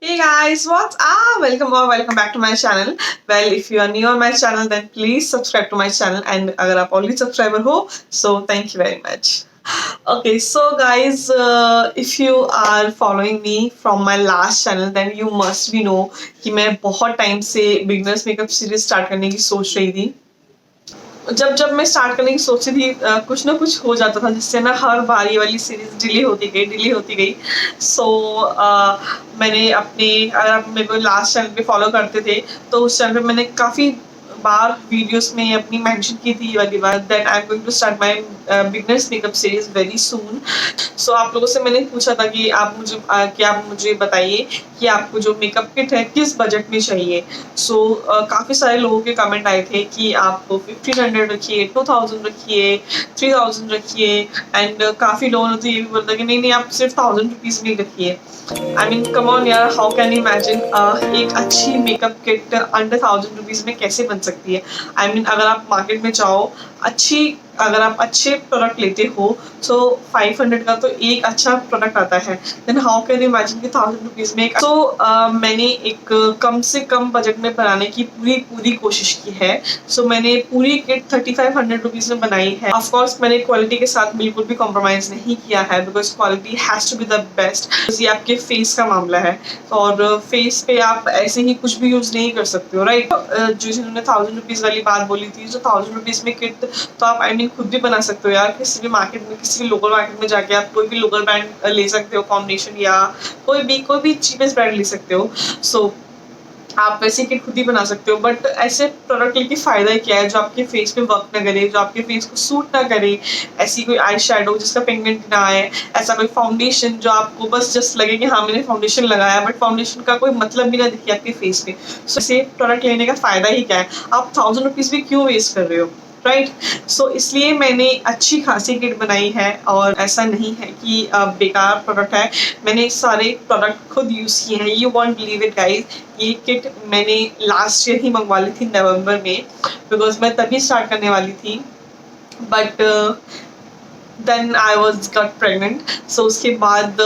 Hey guys, what's up? Welcome or welcome back to my channel. Well, if you are new on my channel, then please subscribe to my channel. And अगर आप already subscriber हो, so thank you very much. Okay, so guys, if you are following me from my last channel, then you must be know कि मैं बहुत time से beginners makeup series start करने की सोच रही थी. जब जब मैं स्टार्ट करने की सोची थी कुछ ना कुछ हो जाता था जिससे ना हर बार ये वाली सीरीज डिले होती गई. सो मैंने अपने अगर आप मेरे को लास्ट चैनल पे फॉलो करते थे तो उस चैनल पे मैंने काफ़ी बार वीडियोस में अपनी मेंशन की थी ये वाली बात that I am going to start my beginners makeup series very soon. So आप लोगों से मैंने पूछा था कि आप मुझे बताइए कि आपको जो मेकअप किट है किस बजट में चाहिए. सो काफ़ी सारे लोगों के कमेंट आए थे कि आप 1500 रखिए, 2000 रखिए, 3000 रखिए. एंड काफ़ी लोगों ने तो ये भी बोला था कि नहीं नहीं आप सिर्फ 1000 रुपीज़ में रखिए. आई मीन कम ऑन यार, हाउ कैन इमेजिन एक अच्छी मेकअप किट अंडर 1000 रुपीज़ में कैसे बन सकती है. आई मीन अगर आप मार्केट में जाओ अगर आप अच्छे प्रोडक्ट लेते हो तो 500 का तो एक अच्छा प्रोडक्ट आता है. देन हाउ कैन इमेजिन कि 1000 रुपीज़ में मैंने एक कम से कम बजट में बनाने की पूरी कोशिश की है. सो मैंने पूरी किट 3500 रुपीज़ में बनाई है. ऑफकोर्स मैंने क्वालिटी के साथ बिल्कुल भी कॉम्प्रोमाइज़ नहीं किया है because quality has to be the best. ये आपके फेस का मामला है और फेस पे आप ऐसे ही कुछ भी यूज़ नहीं कर सकते हो, राइट. जो जिन्होंने 1000 रुपीज़ वाली बात बोली थी, जो 1000 रुपीज़ में किट तो आप आई मीन खुद भी बना सकते हो यार. किसी भी मार्केट में, किसी भी लोकल मार्केट में जाके आप कोई भी लोकल ब्रांड ले सकते हो, फाउंडेशन या कोई भी चीपेस्ट ब्रांड ले सकते हो. सो आप वैसे किट खुद ही बना सकते हो. बट ऐसे प्रोडक्ट लेके फ़ायदा क्या है जो आपके फेस पे वर्क ना करे, जो आपके फेस को सूट ना करे. ऐसी कोई आई शेडो जिसका पिगमेंट ना आए, ऐसा कोई फाउंडेशन जो आपको बस जस्ट लगे कि हाँ मैंने फाउंडेशन लगाया बट फाउंडेशन का कोई मतलब भी ना दिखे आपके फेस पे. सो ऐसे प्रोडक्ट लेने का फ़ायदा ही क्या है. आप 1000 रुपीज़ भी क्यों वेस्ट कर रहे हो, राइट. सो इसलिए मैंने अच्छी खासी किट बनाई है और ऐसा नहीं है कि बेकार प्रोडक्ट है. मैंने सारे प्रोडक्ट खुद यूज़ किए हैं. You won't believe it guys. ये किट मैंने लास्ट ईयर ही मंगवा ली थी नवंबर में बिकॉज मैं तभी स्टार्ट करने वाली थी. But then I was got pregnant. So उसके बाद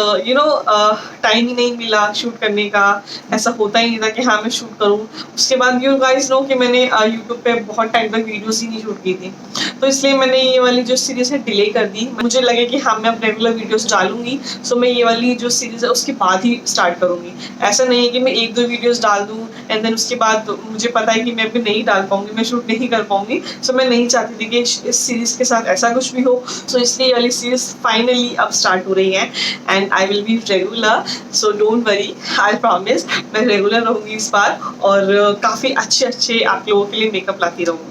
टाइम ही नहीं मिला शूट करने का. ऐसा होता ही नहीं था कि हाँ मैं शूट करूँ. उसके बाद यू गाइस नो कि मैंने यूट्यूब पे बहुत टाइम तक वीडियोस ही नहीं शूट की थी. तो इसलिए मैंने ये वाली जो सीरीज़ है डिले कर दी. मुझे लगे कि हाँ मैं अब रेगुलर वीडियोस डालूंगी. सो मैं ये वाली जो सीरीज़ है उसके बाद ही स्टार्ट करूँगी. ऐसा नहीं है कि मैं एक दो वीडियोस डाल दूँ एंड देन उसके बाद मुझे पता है कि मैं अभी नहीं डाल पाऊँगी, मैं शूट नहीं कर पाऊँगी. सो मैं नहीं चाहती थी कि इस सीरीज़ के साथ ऐसा कुछ भी हो. सो इसलिए ये वाली सीरीज़ फाइनली अब स्टार्ट हो रही है and I will be regular. So don't worry, I promise मैं रेगुलर रहूँगी इस बार और काफ़ी अच्छे आप लोगों के लिए मेकअप लाती रहूँगी.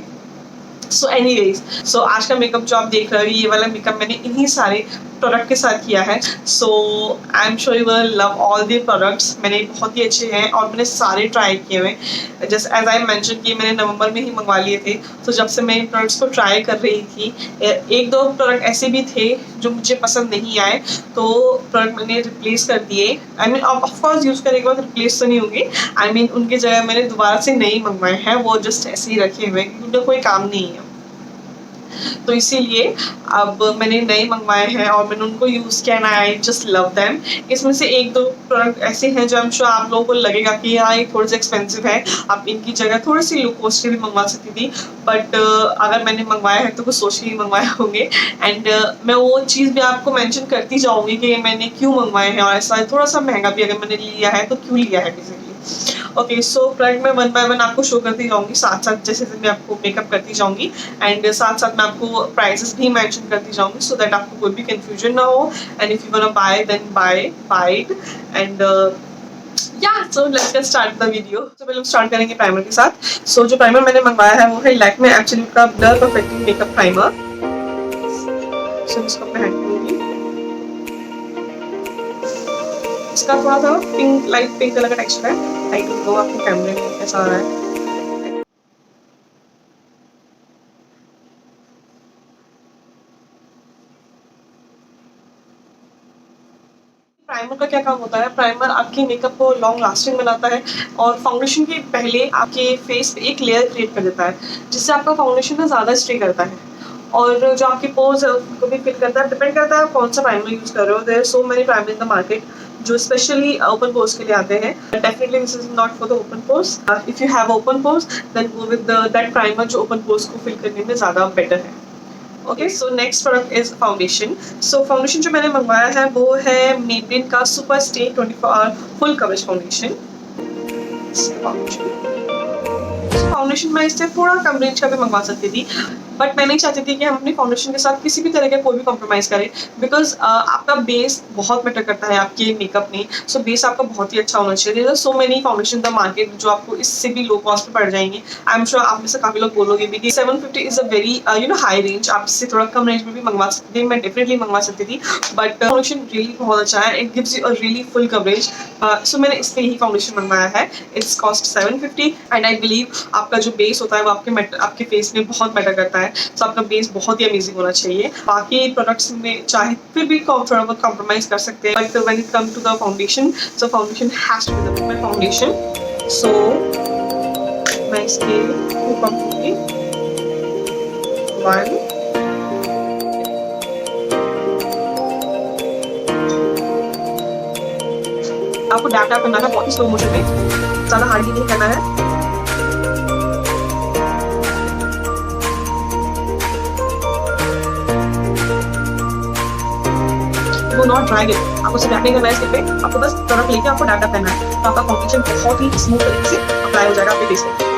सो एनीवेज, सो आज का मेकअप जो आप देख रहे हो ये वाला मेकअप मैंने इन्हीं सारे प्रोडक्ट के साथ किया है. So I am sure you will love all the products. मैंने बहुत ही अच्छे हैं और मैंने सारे ट्राई किए हुए. जस्ट एज आई मेंशन कि मैंने नवंबर में ही मंगवा लिए थे. तो जब से मैं इन प्रोडक्ट्स को ट्राई कर रही थी एक दो प्रोडक्ट ऐसे भी थे जो मुझे पसंद नहीं आए तो प्रोडक्ट मैंने रिप्लेस कर दिए. आई मीन ऑफकोर्स यूज़ करने के बाद रिप्लेस तो नहीं होंगे. आई मीन उनकी जगह मैंने दोबारा से नए मंगवाए हैं. वो जस्ट ऐसे ही रखे हुए क्योंकि उनका कोई काम नहीं है. तो इसीलिए अब मैंने नए मंगवाए हैं और मैंने उनको यूज़ किया and I just love them. इसमें से एक दो प्रोडक्ट ऐसे हैं जो आई एम श्योर आप लोगों को लगेगा कि हाँ ये थोड़े से एक्सपेंसिव है, आप इनकी जगह थोड़ी सी लो कॉस्ट भी मंगवा सकती थी. बट अगर मैंने मंगवाया है तो कुछ सोच के ही मंगवाए होंगे. एंड मैं वो चीज़ भी आपको मेंशन करती जाऊँगी कि मैंने क्यों मंगवाए हैं और ऐसा थोड़ा सा महंगा भी अगर मैंने लिया है तो क्यों लिया है बेसिकली. ओके, सो प्रोडक्ट मैं वन बाय वन आपको शो करती जाऊँगी साथ साथ जैसे मैं आपको मेकअप करती जाऊँगी एंड साथ साथ मैं आपको प्राइसेस भी मेंशन करती जाऊँगी सो दैट आपको कोई भी कंफ्यूजन ना हो. And if you want to buy then buy it. And so let's get start the video. तो पहले हम स्टार्ट करेंगे प्राइमर के साथ. सो जो प्राइमर मैंने मंगवाया है वो है लैक्मे एब्सोल्यूट का ब्लर परफेक्टिंग मेकअप प्राइमर. सो इसको अपने हैंड करूँगी. इसका थोड़ा सा पिंक, लाइट पिंक कलर का टेक्सचर है. आई डोंट नो आपको कैमरे में कैसा आ रहा है. प्राइमर का क्या काम होता है, प्राइमर आपके मेकअप को लॉन्ग लास्टिंग बनाता है और फाउंडेशन के पहले आपके फेस पे एक लेयर क्रिएट कर देता है जिससे आपका फाउंडेशन ना ज़्यादा स्टे करता है और जो आपके पोर्स है उसको भी फिल करता है. डिपेंड करता है आप कौन सा प्राइमर यूज़ कर रहे हो. There are so many primer in the market. जो स्पेशली ओपन पोर्स के लिए आते हैं. Definitely this is not for the open pores. If you have open pores then go with that primer जो open pores को fill करने में ज़्यादा बेटर है. Okay, so next product is foundation. So foundation जो मैंने मंगवाया है वो है मेबलिन का super stay 24 hour full coverage foundation. Foundation मैं इससे थोड़ा कम रेंज का भी मंगवा सकती थी, बट मैं नहीं चाहती थी कि हम अपनी फाउंडेशन के साथ किसी भी तरह का कोई भी कॉम्प्रोमाइज़ करें, बिकॉज आपका बेस बहुत मैटर करता है आपके मेकअप में. सो बेस आपका बहुत ही अच्छा होना चाहिए. There are so many foundation the market जो आपको इससे भी लो कॉस्ट में पड़ जाएंगे. आई एम श्योर आप में से काफ़ी लोग बोलोगे भी कि 750 is a very high range. आप इससे थोड़ा कम रेंज में भी मंगवा सकते थे. मैं डेफिनेटली मंगवा सकती थी, बट फाउंडेशन रियली बहुत अच्छा है. It gives you a really full coverage. So मैंने इसलिए ही फाउंडेशन मंगवाया है. It's cost 750 and I believe आपका जो बेस होता है वो आपके फेस में बहुत मैटर करता है. सो आपका बेस बहुत ही अमेजिंग होना चाहिए. बाकी प्रोडक्ट्स में चाहे फिर भी थोड़ा बहुत कॉम्प्रोमाइज कर सकते हैं, but when it come to the foundation, so foundation has to be the best foundation. So मैं इसके ऊपर दूंगी 1. आपको डैप करना है बहुत ही स्लो मोशन में, ज़्यादा हार्डली नहीं करना है. वो नॉट ड्रैग इट. आपको सिर्फ डैप नहीं करना है इसके पे, आपको बस प्रोडक्ट लेके आपको डैप करना है, तो आपका फाउंडेशन बहुत ही स्मूथ तरीके से अप्लाई हो जाएगा आपके फेस पे.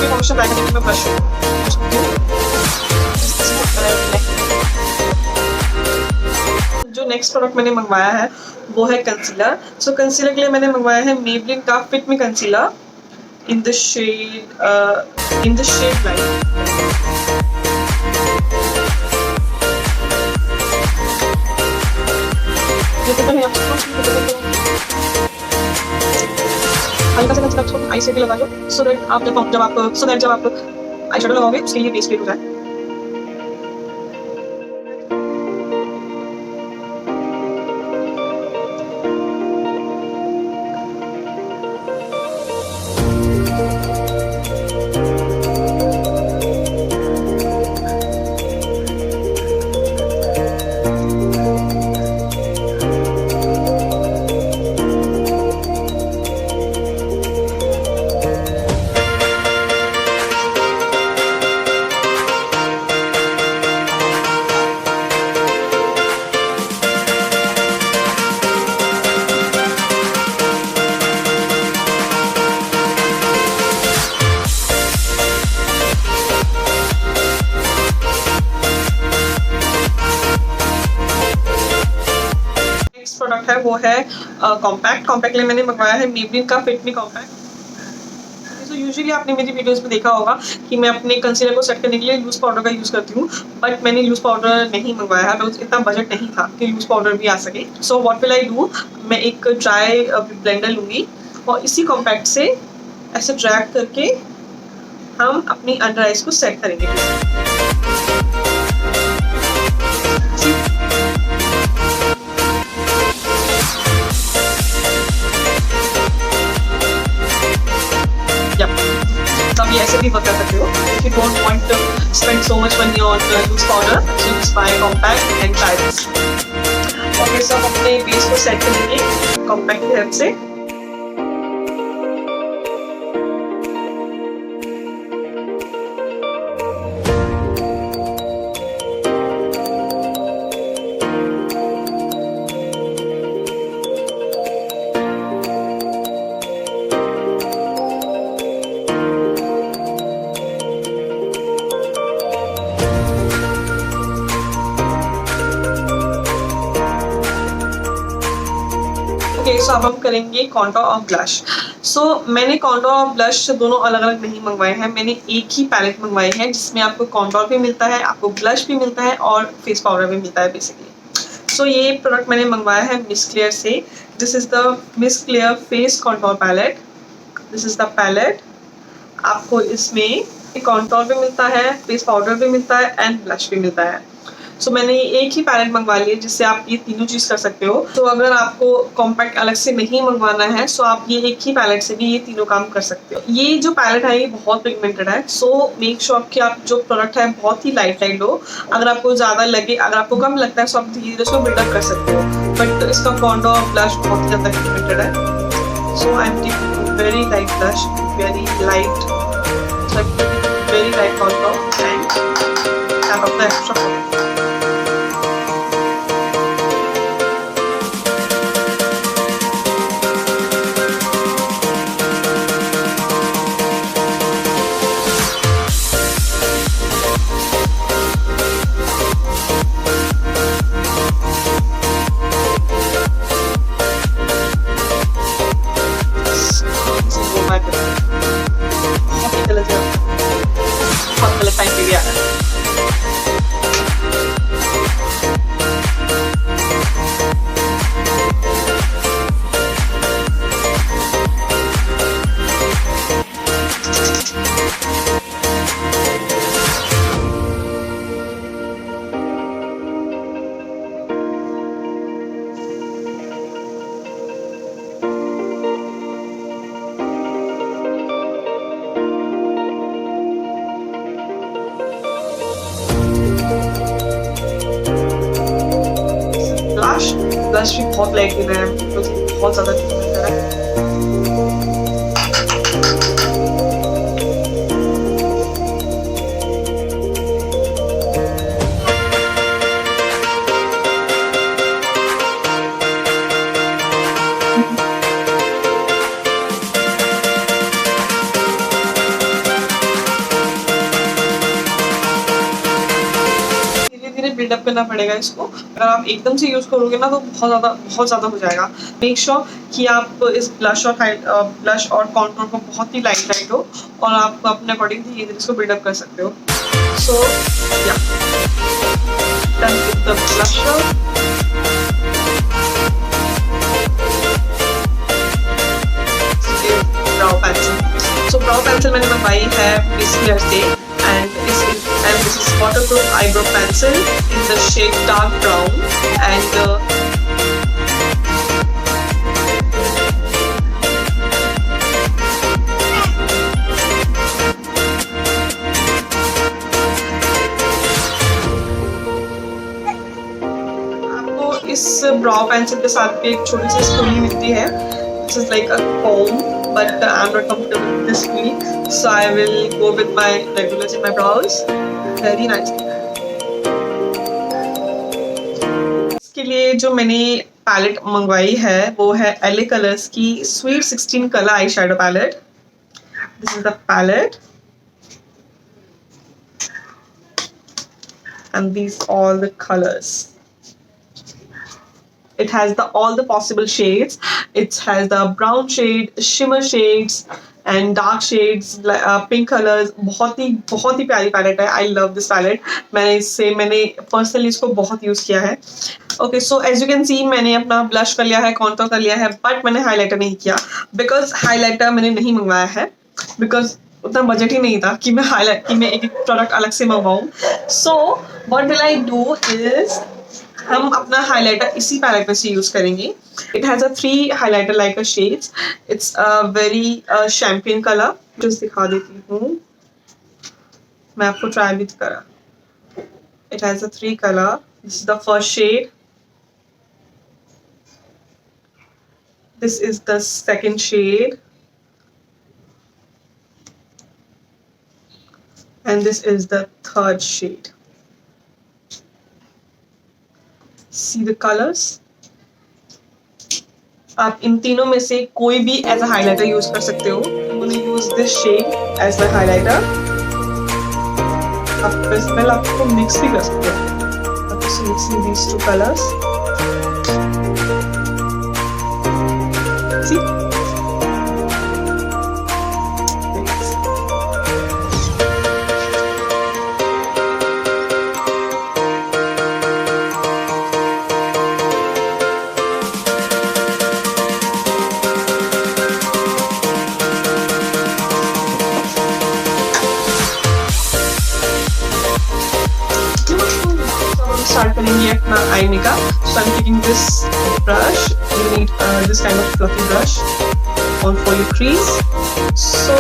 फाउंडेशन बैक करने में ब्रश जो नेक्स्ट प्रोडक्ट मैंने मंगवाया है वो है कंसीलर. सो कंसीलर के लिए मैंने मंगवाया है मेबलिन का fit me concealer in the shade light. हल्का सा कंसीलर उसको आई से भी लगा लो, सो दैट जब आप आई शेडो लगाओगे उसके लिए बेस क्रिएट हो जाए. प्रोडक्ट है वो है कॉम्पैक्ट. कॉम्पैक्ट लिए मैंने मंगवाया है मेबलिन का फिट मी कॉम्पैक्ट. तो यूजुअली आपने मेरी वीडियोस में देखा होगा कि मैं अपने कंसीलर को सेट करने के लिए लूज पाउडर का यूज़ करती हूँ, बट मैंने लूज पाउडर नहीं मंगवाया है. बिकॉज इतना बजट नहीं था कि लूज पाउडर भी आ सके. सो व्हाट विल आई डू, मैं एक ड्राई ब्लेंडर लूँगी और इसी कॉम्पैक्ट से ऐसे ड्रैग करके हम अपनी अंडर आइज को सेट करेंगे. तब ये ऐसे भी वर्क कर सकते हो. If you don't want to spend so much money on loose powder, so just buy compact and try this. और ये सब अपने बेस को सेट करेंगे कॉम्पैक्ट की हेल्प से. ओके, सो अब हम करेंगे कॉन्टोर और ब्लश. सो मैंने कॉन्टोर और ब्लश दोनों अलग अलग नहीं मंगवाए हैं. मैंने एक ही पैलेट मंगवाई है जिसमें आपको कॉन्टोर भी मिलता है, आपको ब्लश भी मिलता है और फेस पाउडर भी मिलता है बेसिकली. सो ये प्रोडक्ट मैंने मंगवाया है मिस क्लियर से. This is the Miss Claire face contour palette. This is the palette आपको इसमें कॉन्टोर भी मिलता है, फेस पाउडर भी मिलता है एंड ब्लश भी मिलता है। सो मैंने एक ही पैलेट मंगवा ली है जिससे आप ये तीनों चीज़ कर सकते हो। तो अगर आपको कॉम्पैक्ट अलग से नहीं मंगवाना है सो आप ये एक ही पैलेट से भी ये तीनों काम कर सकते हो। ये जो पैलेट है ये बहुत पिगमेंटेड है, सो मेक श्योर कि आप जो प्रोडक्ट है बहुत ही लाइट लाइट हो। अगर आपको ज़्यादा लगे, अगर आपको कम लगता है सो आप धीरे धीरे उसको बिल्डअप कर सकते हो, बट इसका कॉन्टोर ब्लश बहुत ही ज़्यादा पिगमेंटेड है। So I am taking very light blush, very light, very light contour and tap up the extra product. Time पे भी आ रहा है। ब्लश भी बहुत लाइट देना है क्योंकि बहुत ज़्यादा पिगमेंटेड है। बिल्डअप करना पड़ेगा इसको। अगर आप एकदम से यूज़ करोगे ना तो बहुत ज़्यादा हो जाएगा। मेक श्योर कि आप इस ब्लश और कॉन्टूर को बहुत ही लाइट हो और आप अपने अकॉर्डिंग धीरे धीरे इसको बिल्डअप कर सकते हो। सो या done with the blusher. Brow pencil, so brow pencil मैंने मंगवाई है मिस क्लेयर से and this is waterproof eyebrow pencil in the shade dark brown and आपको इस ब्राउ पेंसिल के साथ भी एक छोटी सी स्पूली मिलती है, which is like a comb, but I'm not comfortable with this spoolie, so I will go with my regulars in my brows. Very nice. इसके लिए जो मैंने पैलेट मंगवाई है वो है LA कलर्स की Sweet 16 colour eye shadow palette. This is the palette and these all the colors. It has all the possible shades. It has the brown shade, shimmer shades and dark shades, pink colors. बहुत ही प्यारी palette है। I love this palette. मैंने personally इसको बहुत use किया है। Okay, so as you can see मैंने अपना ब्लश कर लिया है, कॉन्टूर कर लिया है, बट मैंने हाईलाइटर नहीं किया बिकॉज हाईलाइटर मैंने नहीं मंगवाया है बिकॉज उतना बजट ही नहीं था कि मैं एक प्रोडक्ट अलग से मंगवाऊँ। So what will I do is हम अपना हाइलाइटर इसी पैलेट में से यूज करेंगे। It has a 3 highlighter like a shades. It's a very champagne colour. Just दिखा देती हूँ, मैं आपको ट्राई भी करा। It has a 3 colour. This is the first shade, this is the second shade and this is the third shade. See the colors? आप इन तीनों में से कोई भी एज अ हाइलाइटर यूज कर सकते हो। I'm gonna use this shade as the highlighter. आप इस पहले आपको मिक्स भी कर सकते हो। आप इसे mixing these 2 colors. See? Start करेंगे अपना eye makeup. So I am taking this brush, you need this kind of fluffy brush on for your crease. So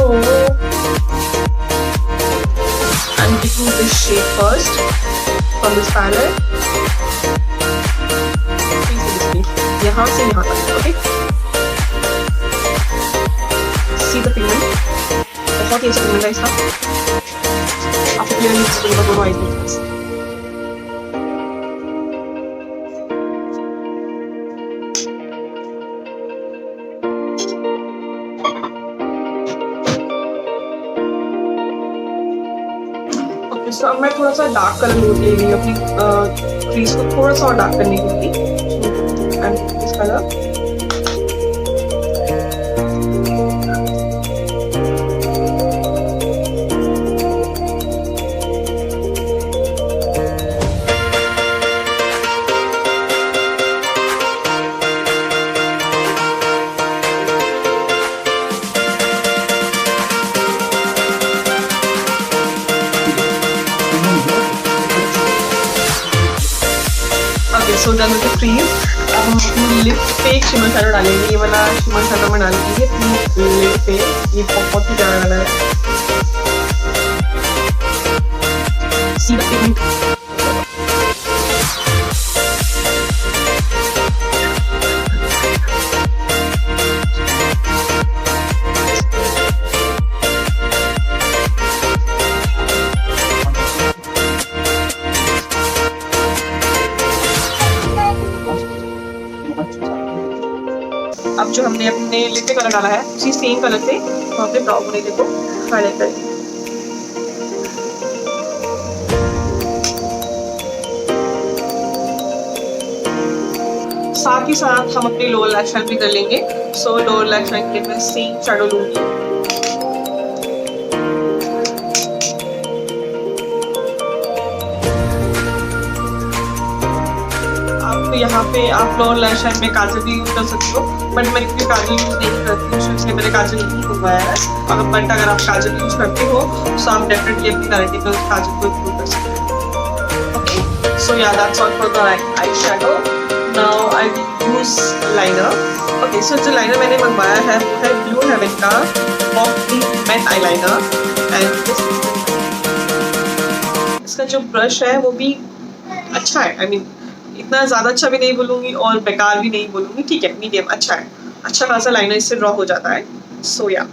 I'm taking this shade first from this palette. यहाँ से यहाँ तक, okay? See the pigment, बहुत ही अच्छा pigment है इसका। आपको clear नहीं दिखेगा दोनों eyes में। तो अब मैं थोड़ा सा डार्क कलर ले रही हूँ अपनी क्रीज को थोड़ा सा और डार्क करने के लिए। And this colour so done with the cream. अब हम अपनी लिप पे एक शिमर शैडो डालेंगे। ये वाला शिमर शैडो में डालेंगे अपनी लिप पे, ये बहुत ही प्यारा वाला है। सी द पिगमेंट, अब जो हमने अपने लिप पे कलर डाला है उसी सेम कलर से वहाँ पे ब्राउन होने को हाईलाइट करेंगे। साथ ही साथ हम अपनी लोअर लैश लाइन भी कर लेंगे। सो लोअर लैश लाइन के लिए मैं सेम शैडो लूंगी। यहाँ पे आप लोअर लैश लाइन में काजल भी यूज कर सकते हो, बट मैं क्योंकि काजल यूज नहीं करती हूँ इसलिए मैंने काजल नहीं करवाया है। अगर आप काजल यूज करते हो तो आप डेफिनेटली अपनी वैरायटी काजल को इम्प्रूव कर सकते हो। Okay, so yeah that's all for the eye shadow. Now I will use liner. Okay, so जो लाइनर मैंने मंगवाया है वो है ब्लू हेवन का मॉक मैट आईलाइनर। एंड इसका जो ब्रश है वो भी अच्छा है। आई मीन इतना ज़्यादा अच्छा भी नहीं बोलूँगी और बेकार भी नहीं बोलूँगी, ठीक है, मीडियम अच्छा है। अच्छा खासा लाइनर इससे ड्रॉ हो जाता है। सो या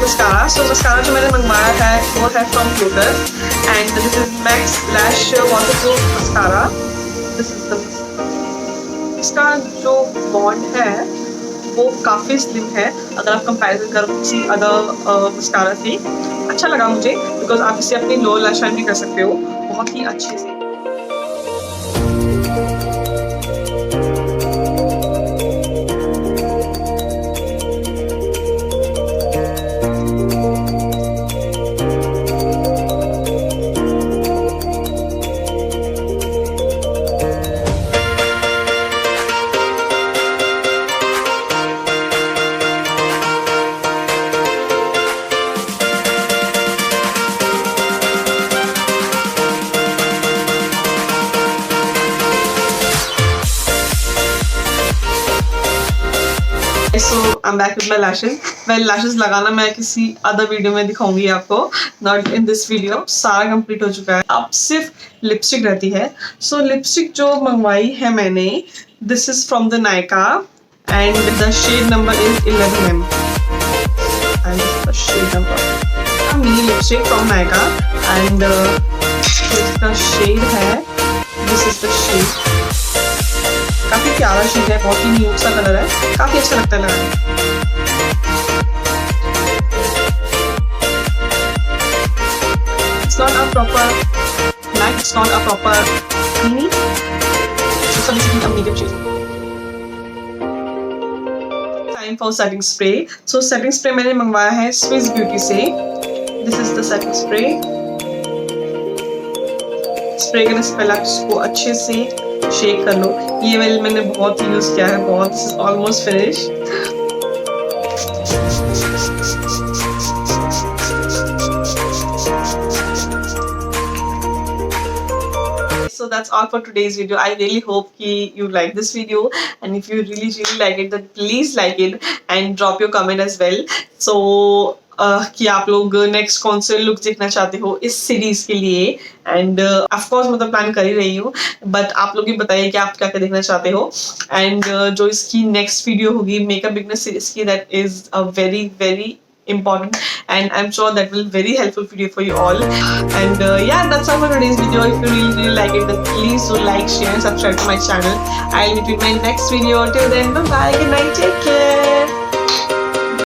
मस्कारा। सो मस्कारा जो मैंने मंगवाया है वो है from lotus and this is max lash waterproof mascara. This is the, इसका जो बॉन्ड है वो काफ़ी स्लिम है अगर आप कंपैरिजन करो किसी अदर मस्कारा से। अच्छा लगा मुझे बिकॉज आप इसे अपनी लोअर लैश लाइन भी कर सकते हो बहुत ही अच्छे से। So I'm back with my lashes. Well, lashes लगाना मैं किसी अदर वीडियो में दिखाऊंगी आपको, नॉट इन दिस वीडियो। सारा कंप्लीट हो चुका है, अब सिर्फ लिपस्टिक रहती है। सो लिपस्टिक जो मंगवाई है मैंने, this is from the Nykaa and the shade number is 11M and the shade number mini lipstick from Nykaa and इसका शेड है, दिस इज द शेड। काफी प्यारा शेड है, बहुत ही न्यूड सा कलर है, काफी अच्छा लगता है लगाने। It's not a proper matte, it's not a proper creamy, it's basically a medium shade. Time for setting spray. So setting spray मैंने मंगवाया है स्विस ब्यूटी से. This is the setting spray. Spray करने से पहले आप इसको अच्छे से शेक कर लो. ये वाली मैंने बहुत यूज किया है, बहुत. Almost finish. So that's all for today's video. I really hope you like this video, and if you really like it, then please like it and drop your comment as well. So कि आप लोग next कौन से look देखना चाहते हो इस series के लिए. एंड ऑफ कोर्स मैं तो प्लान कर ही रही हूँ, बट आप लोग भी बताइए कि आप क्या क्या देखना चाहते हो. एंड जो इसकी नेक्स्ट वीडियो होगी मेकअप बिगनर सीरीज की, that is a very very important, and I'm sure that will very helpful video for you all. And yeah, that's all for today's video. If you really like it, then please do like, share and subscribe to my channel. I'll meet you in my next video. Till then, bye bye, good night, take care.